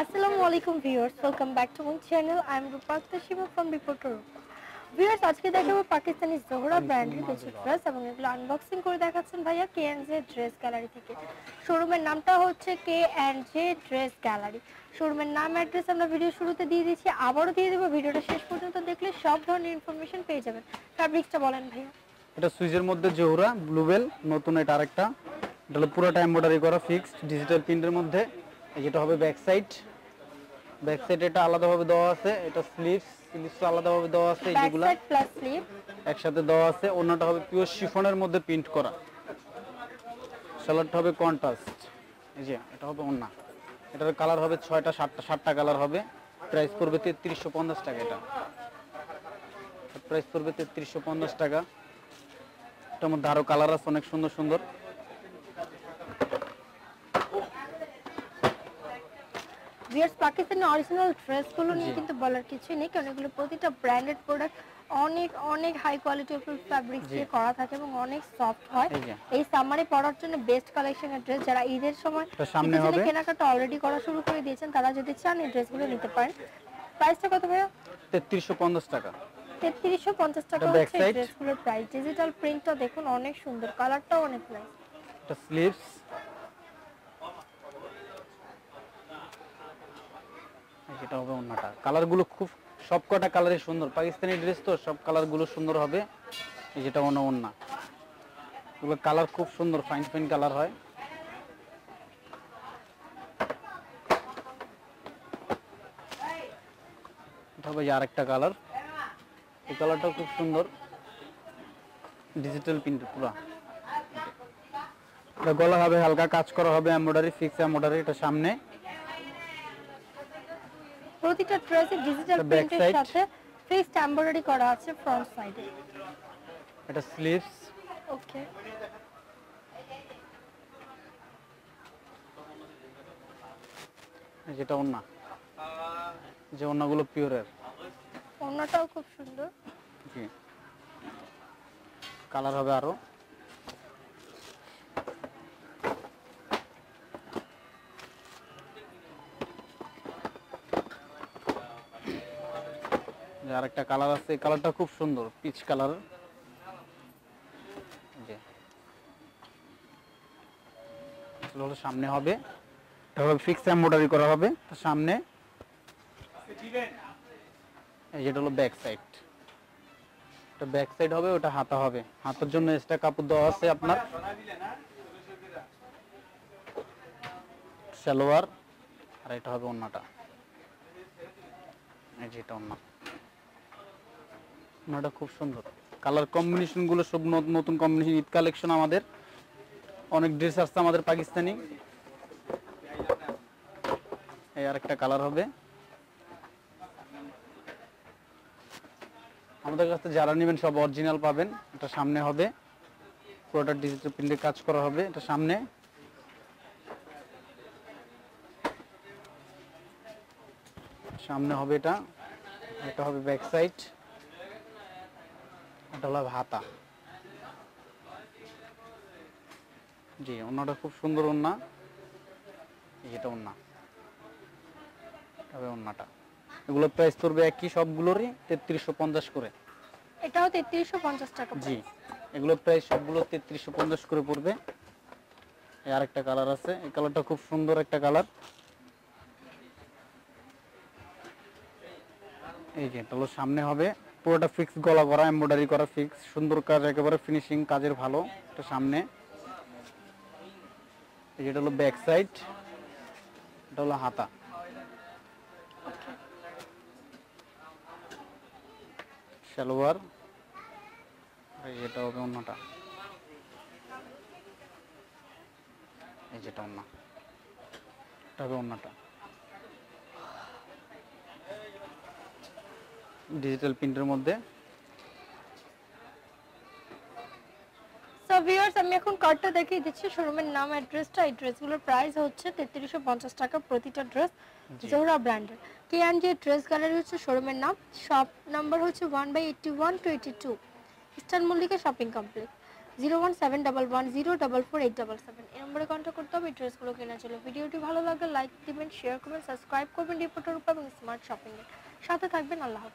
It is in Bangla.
আসসালামু আলাইকুম viewers, welcome back to my channel. I am রূপাক্তা শিবা ফ্রম বিপোর্টার। ভিউয়ার্স, আজকে দেখাবো পাকিস্তানি জোহরা ব্র্যান্ডের কিছু ড্রেস এবং এগুলো আনবক্সিং করে দেখাচ্ছেন ভাইয়া KNJ ড্রেস গ্যালারি থেকে। শোরুমের নামটা হচ্ছে KNJ ড্রেস গ্যালারি। শোরুমের নাম অ্যাড্রেস আমরা ভিডিও শুরুতে দিয়ে দিচ্ছি, আবারও দিয়ে দেবো। ভিডিওটা শেষ পর্যন্ত দেখলে সব ধরনের ইনফরমেশন পেয়ে যাবেন। ফ্যাব্রিক্সটা বলেন ভাইয়া। এটা সুইজের মধ্যে জোহরা ব্লুবেল নতুন, এটা আরেকটা। এটা হলো পুরোটা এমব্রয়ডারি করা ফিক্সড ডিজিটাল প্রিন্টের মধ্যে। যেটা হবে ব্যাক সাইড, এটা আলাদাভাবে দেওয়া আছে। এটা স্লিভস আলাদাভাবে দেওয়া আছে। এইগুলা ব্যাক সাইড প্লাস স্লিভ একসাথে দেওয়া আছে। ওন্নাটা হবে পিওর শিফনের মধ্যে প্রিন্ট করা। সালোয়ারটা হবে কন্ট্রাস্ট। এই যে এটা হবে ওন্না। এটার কালার হবে 6টা 7টা কালার হবে। প্রাইস পড়বে 3350 টাকা। এটা প্রাইস পড়বে 3350 টাকা। এটার মধ্যে আরো কালার আছে অনেক সুন্দর সুন্দর। ভিউয়ার্স, পাকিস্তানি অরিজিনাল ড্রেসগুলো নিয়ে কিন্তু বলার কিছুই নেই, কারণ এগুলো প্রতিটা ব্র্যান্ডেড প্রোডাক্ট অনেক অনেক হাই কোয়ালিটির ফ্যাব্রিক্স দিয়ে করা থাকে এবং অনেক সফট হয়। এই সামারে পরার জন্য বেস্ট কালেকশনের ড্রেস। যারা ঈদের সময় সামনে হবে কেনাকাটা অলরেডি করা শুরু করে দিয়েছেন, তারা যদি চান এই ড্রেসগুলো নিতে পারেন। প্রাইসটা কত ভাইয়া? 3350 টাকা। 3350 টাকা হচ্ছে এই ড্রেসগুলোর প্রাইস। ডিজিটাল প্রিন্টটা দেখুন, অনেক সুন্দর, কালারটাও অনেক নাইস। এটা স্লিভস, যেটা হবে ওন্নাটা। কালারগুলো খুব সবকটা কালারই সুন্দর। পাকিস্তানি ড্রেস তো সব কালারগুলো সুন্দর হবে। এই যেটা ওন্না, এগুলো কালার খুব সুন্দর, ফাইন ফাইন কালার হয়। এটা হবে আরেকটা কালার। এই কালারটাও খুব সুন্দর, ডিজিটাল প্রিন্ট পুরো। এটা গলা হবে হালকা কাজ করা হবে, এমব্রয়ডারি ফিক্স এমব্রয়ডারি। এটা সামনে প্রতিটা ড্রেসে ডিজিটাল প্রিন্টের সাথে ফিক্সড এমব্রয়ডারি করা আছে ফ্রন্ট সাইডে। এটা স্লিভস। ওকে, যেটা ওন্না, যে ওন্নাগুলো পিওরের। ওন্নাটাও খুব সুন্দর। জি, কালার হবে আরো। আরেকটা কালার আছে, এই কালারটা খুব সুন্দর, পিচ কালার। সামনে হবে ফিক্স এমব্রয়ডারি করা হবে সামনে। যেটা হলো ব্যাক সাইড, এটা ব্যাক সাইড হবে, ওটা হাতা হবে। হাতার জন্য এক্সট্রা কাপড় দেওয়া আছে আপনার। সালোয়ার, আর এটা হবে ওন্নাটা। এই যে এটা ওন্না, ওন্নাটা খুব সুন্দর। কালার কম্বিনেশন গুলো সব নতুন কম্বিনেশন, ঈদ কালেকশন। আমাদের অনেক ড্রেস আসছে আমাদের পাকিস্তানি। এই আরেকটা কালার হবে। আমাদের কাছে যারা নেবেন সব অরিজিনাল পাবেন। এটা সামনে হবে, পুরোটা ডিজিটাল প্রিন্টে কাজ করা হবে। এটা সামনে, সামনে হবে এটা। এটা হবে ব্যাক সাইড, এটা হলো হাতা। জি, ওন্নাটা খুব সুন্দর ওন্না। এটা ওন্না, তবে ওন্নাটা এগুলো প্রাইস পড়বে একই সবগুলোরই 3350 করে। এটাও 3350 টাকা। জি, এগুলো প্রাইস সবগুলো 3350 করে পড়বে। এই আরেকটা কালার আছে, এই কালারটা খুব সুন্দর একটা কালার। এই যে এটা হলো সামনে হবে, পুরোটা ফিক্স গলা করা, এমব্রয়ডারি করা ফিক্স, সুন্দর কাজ, একেবারে ফিনিশিং কাজের ভালো। এটা সামনে, এই যেটা হলো ব্যাক সাইড, এটা হলো হাতা। সালোয়ার, এটা হবে ওন্নাটা। এই যেটা ওন্না, এটা হবে ওন্নাটা। ডিজিটাল প্রিন্টের মধ্যে। সো ভিউয়ার্স, আমি এখন কার্ডটা দেখিয়ে দিচ্ছি। শোরুমের নাম, অ্যাড্রেসটা। এই ড্রেসগুলোর প্রাইস হচ্ছে 3350 টাকা প্রতিটা ড্রেস, জোহরা ব্র্যান্ডের। KNJ ড্রেস গ্যালারি হচ্ছে শোরুমের নাম। শপ নাম্বার হচ্ছে 1/81 to 82, eastern Mallika shopping complex. 01711044877 এই নম্বরে কন্ট্যাক্ট করতে হবে। ড্রেসগুলো কেনার জন্য ভিডিওটি ভালো লাগলে লাইক দিবেন, শেয়ার করবেন, সাবস্ক্রাইব করবেন রিপোর্টার রূপা এবং স্মার্ট শপিং এর সাথে থাকবেন। আল্লাহ হাফেজ।